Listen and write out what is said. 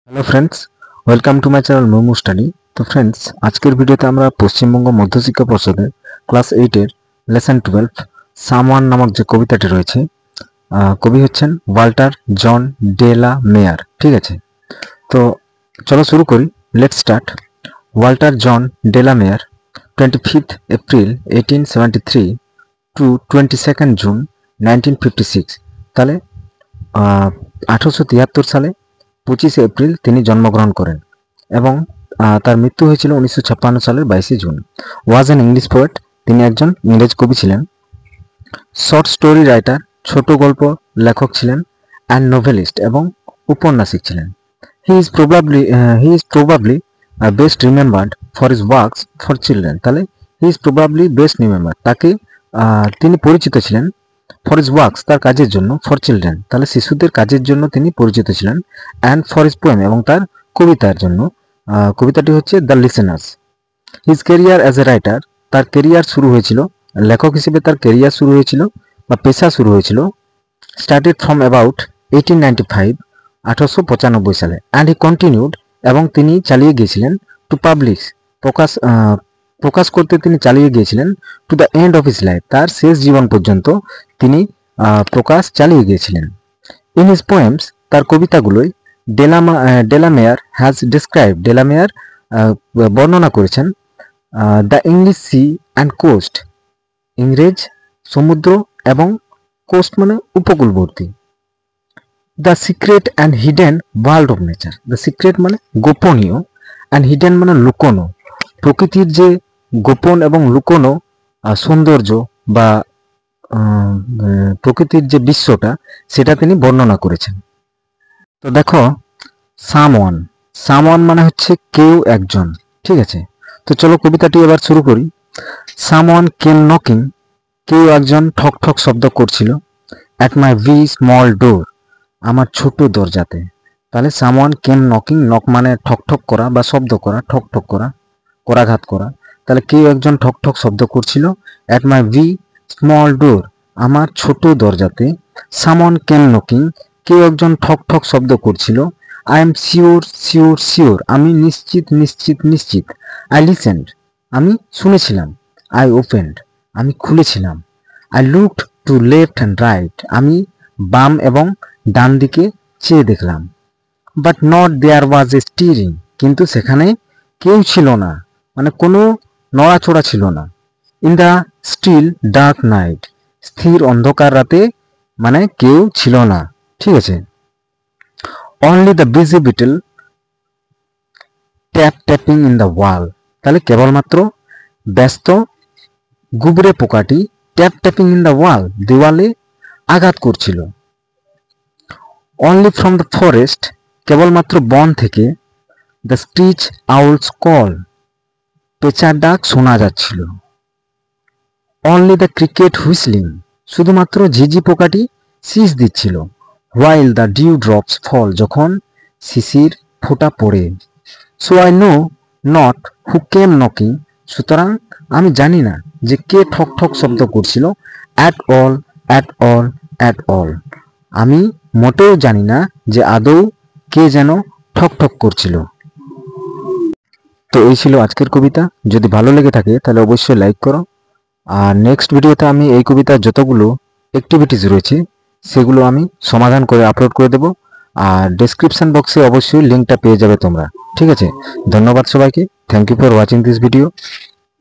Hello friends, welcome to my channel momo study. তো friends, আজকের ভিডিওতে আমরা পশ্চিমবঙ্গ মধ্যশিক্ষা পর্ষদের ক্লাস 8-এর লেসন 12 সামওয়ান নামক যে কবিতাটি রয়েছে, কবি হচ্ছেন ওয়াল্টার জন ডে লা মেয়ার। ঠিক আছে, তো চলো শুরু করি। Let's start. Walter John de la Mare, 25 April 1873 two 22 June 1956। তাহলে 1873 সালে 25 এপ্রিল তিনি জন্মগ্রহণ করেন এবং তার মৃত্যু হয়েছিল 1956 সালের 22 June. Was an English poet, তিনি একজন ইংরেজ কবি ছিলেন। শর্ট স্টোরি রাইটার, ছোট গল্প লেখক ছিলেন। অ্যান্ড নোভেলিস্ট, এবং উপন্যাসিক ছিলেন। He is probably best remembered for his works for children. তাহলে he is probably best remembered, তাকে তিনি পরিচিত ছিলেন ফর হিজ ওয়ার্কস, তার কাজের জন্য। ফর চিলড্রেন, তাহলে শিশুদের কাজের জন্য তিনি পরিচিত ছিলেন। অ্যান্ড ফর হিজ পোয়েম, এবং তার কবিতার জন্য। কবিতাটি হচ্ছে the listeners. His career as a writer, তার কেরিয়ার শুরু হয়েছিল, লেখক হিসেবে তার কেরিয়ার শুরু হয়েছিল বা পেশা শুরু হয়েছিল স্টার্টেড ফ্রম অ্যাবাউট 1895, 1895 সালে। অ্যান্ড হি কন্টিনিউড, এবং তিনি চালিয়ে গিয়েছিলেন টু পাবলিশ, প্রকাশ করতে তিনি চালিয়ে গিয়েছিলেন to the end of his life, তার শেষ জীবন পর্যন্ত তিনি প্রকাশ চালিয়ে গিয়েছিলেন। ইন হিজ পোয়েমস, তার কবিতাগুলোই ডেলামেয়ার হ্যাজ ডিসক্রাইব, ডেলামেয়ার বর্ণনা করেছেন the English sea and coast, ইংরেজ সমুদ্র এবং কোস্ট মানে উপকূলবর্তী। The secret and hidden world of nature, the secret মানে গোপনীয়, অ্যান্ড হিডেন মানে লুকোনো, প্রকৃতির যে গোপন এবং লুকোনো সৌন্দর্য বা প্রকৃতির যে বিশ্বটা, সেটা তিনি বর্ণনা করেছেন। তো দেখো, সামওয়ান, সামওয়ান মানে হচ্ছে কেউ একজন। ঠিক আছে, তো চলো কবিতাটি এবার শুরু করি। সামওয়ান কেম নকিং, কেউ একজন ঠক ঠক শব্দ করছিল। অ্যাট মাই ভি স্মল ডোর, আমার ছোট দরজাতে। তাহলে সামওয়ান কেম নকিং, নক মানে ঠক ঠক করা বা শব্দ করা, ঠক ঠক করা, করাঘাত করা। তাহলে কেউ একজন ঠক ঠক শব্দ করছিল। অ্যাট মাই ভি স্মল ডোর, আমার ছোট দরজাতে। সামওয়ান কেম নকিং, কেউ একজন ঠক ঠক শব্দ করছিল। I am sure sure sure, আমি নিশ্চিত নিশ্চিত নিশ্চিত। আই লিসেন্ড, আমি শুনেছিলাম। আই ওপেন্ড, আমি খুলেছিলাম। I looked to left and right, আমি বাম এবং ডান দিকে চেয়ে দেখলাম। But not there was a stirring, কিন্তু সেখানে কেউ ছিল না, মানে কোনো নড়াচড়া ছিল না। In the still dark night, স্থির অন্ধকার রাতে মানে কেউ ছিল না। ঠিক আছে। Only the busy beetle tap tapping in the wall, তাহলে কেবলমাত্র ব্যস্ত গুবরে পোকাটি tap tapping in the wall, দেওয়ালে আঘাত করছিল। অনলি ফ্রম দ্য ফরেস্ট, কেবলমাত্র বন থেকে। দ্য স্ক্রিচ আউলস কল, পেঁচার ডাক শোনা যাচ্ছিল। অনলি দ্য ক্রিকেট হুইসলিং, শুধুমাত্র ঝিঝি পোকাটি শীষ দিচ্ছিল। হোয়াইল দ্য ডিউ ড্রপস ফল, যখন শিশির ফোঁটা পড়ে। So I know not who came knocking, সুতরাং আমি জানি না যে কে ঠক ঠক শব্দ করছিল। At all at all at all, আমি মোটেও জানি না যে আদৌ কে যেন ঠক ঠক করছিল। তো এই ছিল আজকের কবিতা। যদি ভালো লেগে থাকে তাহলে অবশ্যই লাইক করো। আর নেক্সট ভিডিওতে আমি এই কবিতার যতগুলো অ্যাক্টিভিটিস রয়েছে সেগুলো আমি সমাধান করে আপলোড করে দেব। আর ডেসক্রিপশন বক্সে অবশ্যই লিঙ্কটা পেয়ে যাবে তোমরা। ঠিক আছে, ধন্যবাদ সবাইকে। Thank you for watching this video.